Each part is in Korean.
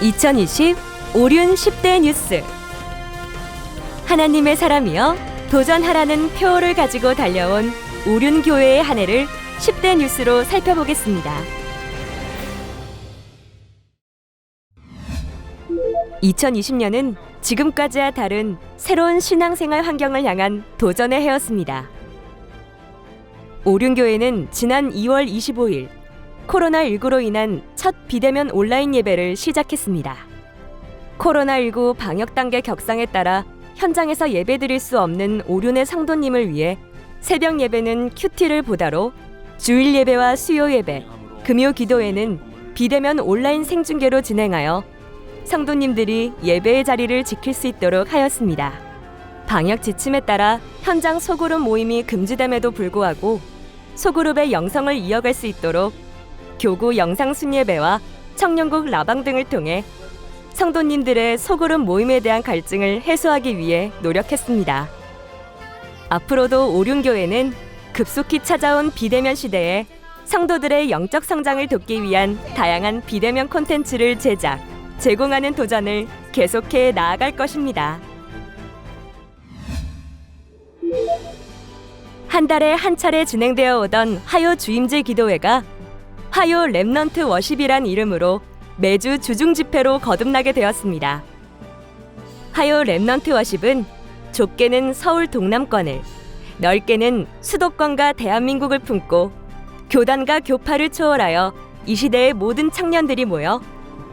2020 오륜 10대 뉴스. 하나님의 사람이여 도전하라는 표어를 가지고 달려온 오륜교회의 한 해를 10대 뉴스로 살펴보겠습니다. 2020년은 지금까지와 다른 새로운 신앙생활 환경을 향한 도전의 해였습니다. 오륜교회는 지난 2월 25일 코로나19로 인한 첫 비대면 온라인 예배를 시작했습니다. 코로나19 방역 단계 격상에 따라 현장에서 예배드릴 수 없는 오륜의 성도님을 위해 새벽 예배는 큐티를 보다로 주일 예배와 수요 예배, 금요 기도회는 비대면 온라인 생중계로 진행하여 성도님들이 예배의 자리를 지킬 수 있도록 하였습니다. 방역 지침에 따라 현장 소그룹 모임이 금지됨에도 불구하고 소그룹의 영성을 이어갈 수 있도록 교구 영상 순예배와 청년곡 라방 등을 통해 성도님들의 소그룹 모임에 대한 갈증을 해소하기 위해 노력했습니다. 앞으로도 오륜교회는 급속히 찾아온 비대면 시대에 성도들의 영적 성장을 돕기 위한 다양한 비대면 콘텐츠를 제작, 제공하는 도전을 계속해 나아갈 것입니다. 한 달에 한 차례 진행되어 오던 화요 주임제 기도회가 화요 렘넌트 워십이란 이름으로 매주 주중 집회로 거듭나게 되었습니다. 화요 렘넌트 워십은 좁게는 서울 동남권을, 넓게는 수도권과 대한민국을 품고 교단과 교파를 초월하여 이 시대의 모든 청년들이 모여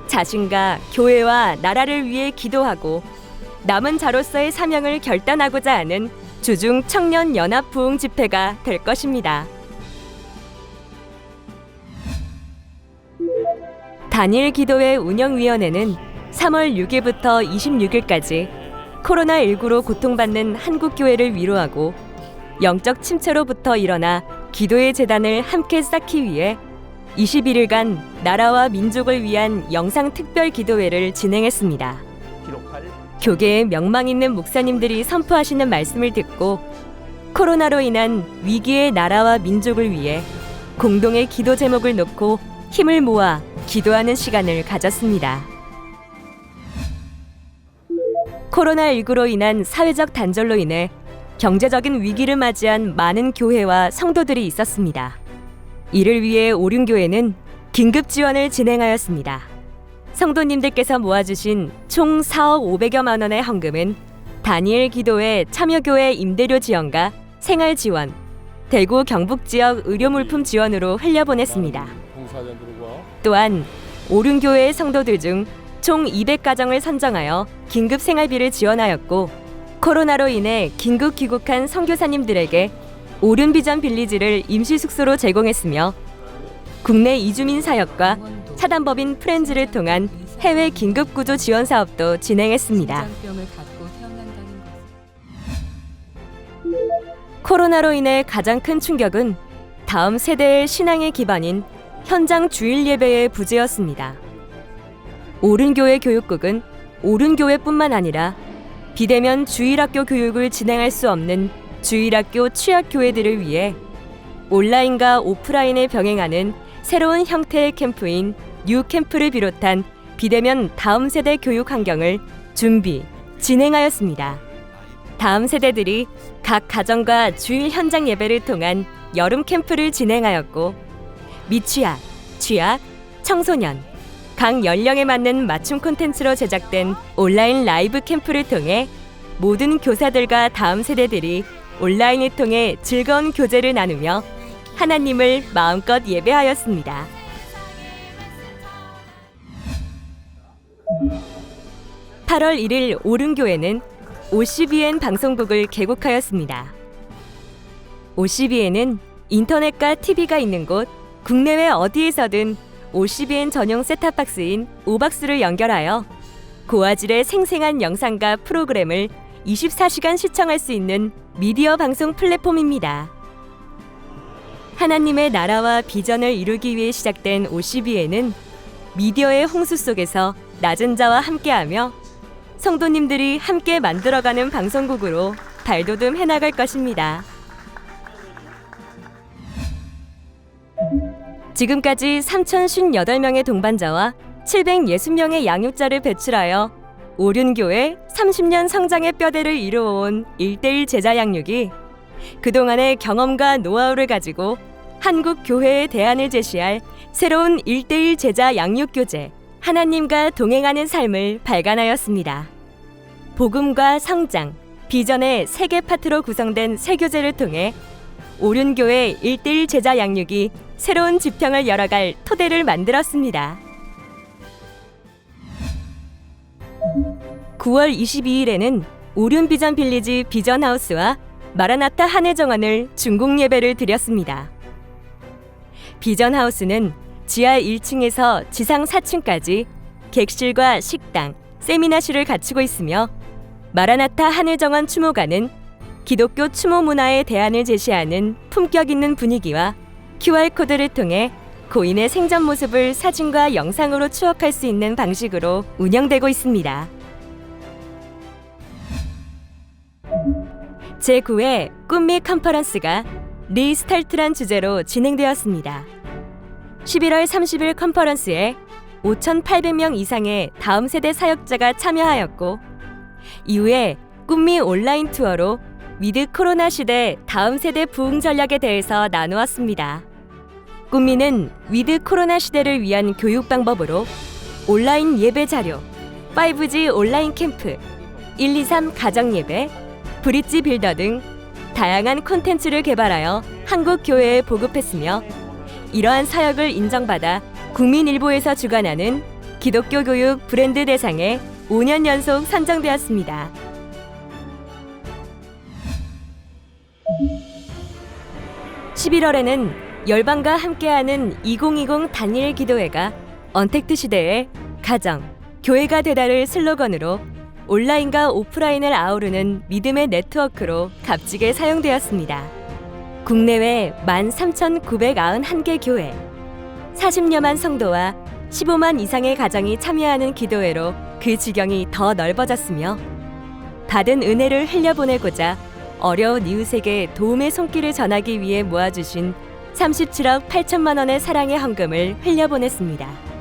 자신과 교회와 나라를 위해 기도하고 남은 자로서의 사명을 결단하고자 하는 주중 청년 연합 부흥 집회가 될 것입니다. 단일 기도회 운영위원회는 3월 6일부터 26일까지 코로나19로 고통받는 한국교회를 위로하고 영적 침체로부터 일어나 기도의 재단을 함께 쌓기 위해 21일간 나라와 민족을 위한 영상 특별 기도회를 진행했습니다. 교계에 명망 있는 목사님들이 선포하시는 말씀을 듣고 코로나로 인한 위기의 나라와 민족을 위해 공동의 기도 제목을 놓고 힘을 모아 기도하는 시간을 가졌습니다. 코로나19로 인한 사회적 단절로 인해 경제적인 위기를 맞이한 많은 교회와 성도들이 있었습니다. 이를 위해 오륜교회는 긴급 지원을 진행하였습니다. 성도님들께서 모아주신 총 4억 500여만 원의 헌금은 다니엘 기도회 참여교회 임대료 지원과 생활 지원, 대구 경북 지역 의료물품 지원으로 흘려보냈습니다. 또한 오륜교회의 성도들 중 총 200가정을 선정하여 긴급 생활비를 지원하였고 코로나로 인해 긴급 귀국한 선교사님들에게 오륜비전 빌리지를 임시숙소로 제공했으며 국내 이주민 사역과 사단법인 프렌즈를 통한 해외 긴급구조 지원 사업도 진행했습니다. 코로나로 인해 가장 큰 충격은 다음 세대의 신앙의 기반인 현장 주일 예배의 부재였습니다. 오륜교회 교육국은 오륜교회뿐만 아니라 비대면 주일학교 교육을 진행할 수 없는 주일학교 취약교회들을 위해 온라인과 오프라인을 병행하는 새로운 형태의 캠프인 뉴캠프를 비롯한 비대면 다음 세대 교육 환경을 준비, 진행하였습니다. 다음 세대들이 각 가정과 주일 현장 예배를 통한 여름 캠프를 진행하였고 미취학, 취약, 청소년, 각 연령에 맞는 맞춤 콘텐츠로 제작된 온라인 라이브 캠프를 통해 모든 교사들과 다음 세대들이 온라인을 통해 즐거운 교제를 나누며 하나님을 마음껏 예배하였습니다. (8월 1일) 오륜교회는 OCBN 방송국을 개국하였습니다. OCBN은 인터넷과 TV가 있는 곳 국내외 어디에서든 OCBN 전용 셋탑박스인 오박스를 연결하여 고화질의 생생한 영상과 프로그램을 24시간 시청할 수 있는 미디어 방송 플랫폼입니다. 하나님의 나라와 비전을 이루기 위해 시작된 OCBN은 미디어의 홍수 속에서 낮은 자와 함께하며 성도님들이 함께 만들어가는 방송국으로 발돋움 해나갈 것입니다. 지금까지 3,058명의 동반자와 760명의 양육자를 배출하여 오륜교회 30년 성장의 뼈대를 이루어온 1:1 제자 양육이 그동안의 경험과 노하우를 가지고 한국 교회의 대안을 제시할 새로운 1:1 제자 양육 교재 하나님과 동행하는 삶을 발간하였습니다. 복음과 성장, 비전의 3개 파트로 구성된 새 교재를 통해 오륜교회 1:1 제자 양육이 새로운 지평을 열어갈 토대를 만들었습니다. 9월 22일에는 오륜비전 빌리지 비전하우스와 마라나타 한해정원을 중공 예배를 드렸습니다. 비전하우스는 지하 1층에서 지상 4층까지 객실과 식당, 세미나실을 갖추고 있으며 마라나타 한해정원 추모관은 기독교 추모 문화의 대안을 제시하는 품격 있는 분위기와 QR코드를 통해 고인의 생전 모습을 사진과 영상으로 추억할 수 있는 방식으로 운영되고 있습니다. 제9회 꿈미 컨퍼런스가 리스타트란 주제로 진행되었습니다. 11월 30일 컨퍼런스에 5,800명 이상의 다음 세대 사역자가 참여하였고 이후에 꿈미 온라인 투어로 위드 코로나 시대 다음 세대 부흥 전략에 대해서 나누었습니다. 꿈미는 위드 코로나 시대를 위한 교육 방법으로 온라인 예배 자료, 5G 온라인 캠프, 123 가정 예배, 브릿지 빌더 등 다양한 콘텐츠를 개발하여 한국 교회에 보급했으며 이러한 사역을 인정받아 국민일보에서 주관하는 기독교 교육 브랜드 대상에 5년 연속 선정되었습니다. (11월에는) 열방과 함께하는 2020 다니엘 기도회가 언택트 시대의 가정, 교회가 되다를 슬로건으로 온라인과 오프라인을 아우르는 믿음의 네트워크로 값지게 사용되었습니다. 국내외 13,991개 교회, 40여만 성도와 15만 이상의 가정이 참여하는 기도회로 그 지경이 더 넓어졌으며 받은 은혜를 흘려보내고자 어려운 이웃에게 도움의 손길을 전하기 위해 모아주신 37억 8천만 원의 사랑의 헌금을 흘려보냈습니다.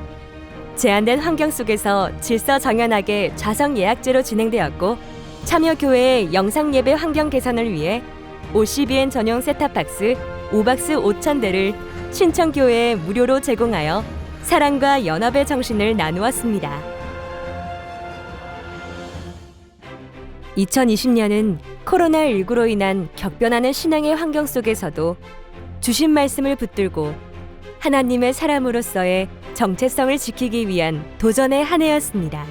제한된 환경 속에서 질서정연하게 좌석 예약제로 진행되었고 참여교회의 영상 예배 환경 개선을 위해 OCBN 전용 셋탑박스 5박스 5,000대를 신청교회에 무료로 제공하여 사랑과 연합의 정신을 나누었습니다. 2020년은 코로나19로 인한 격변하는 신앙의 환경 속에서도 주신 말씀을 붙들고 하나님의 사람으로서의 정체성을 지키기 위한 도전의 한 해였습니다.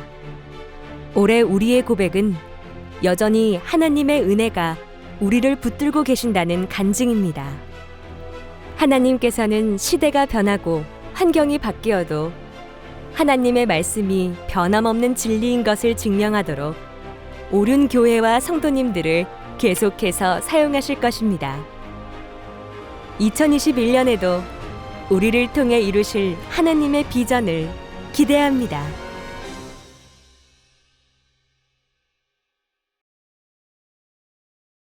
올해 우리의 고백은 여전히 하나님의 은혜가 우리를 붙들고 계신다는 간증입니다. 하나님께서는 시대가 변하고 환경이 바뀌어도 하나님의 말씀이 변함없는 진리인 것을 증명하도록 오륜 교회와 성도님들을 계속해서 사용하실 것입니다. 2021년에도 우리를 통해 이루실 하나님의 비전을 기대합니다.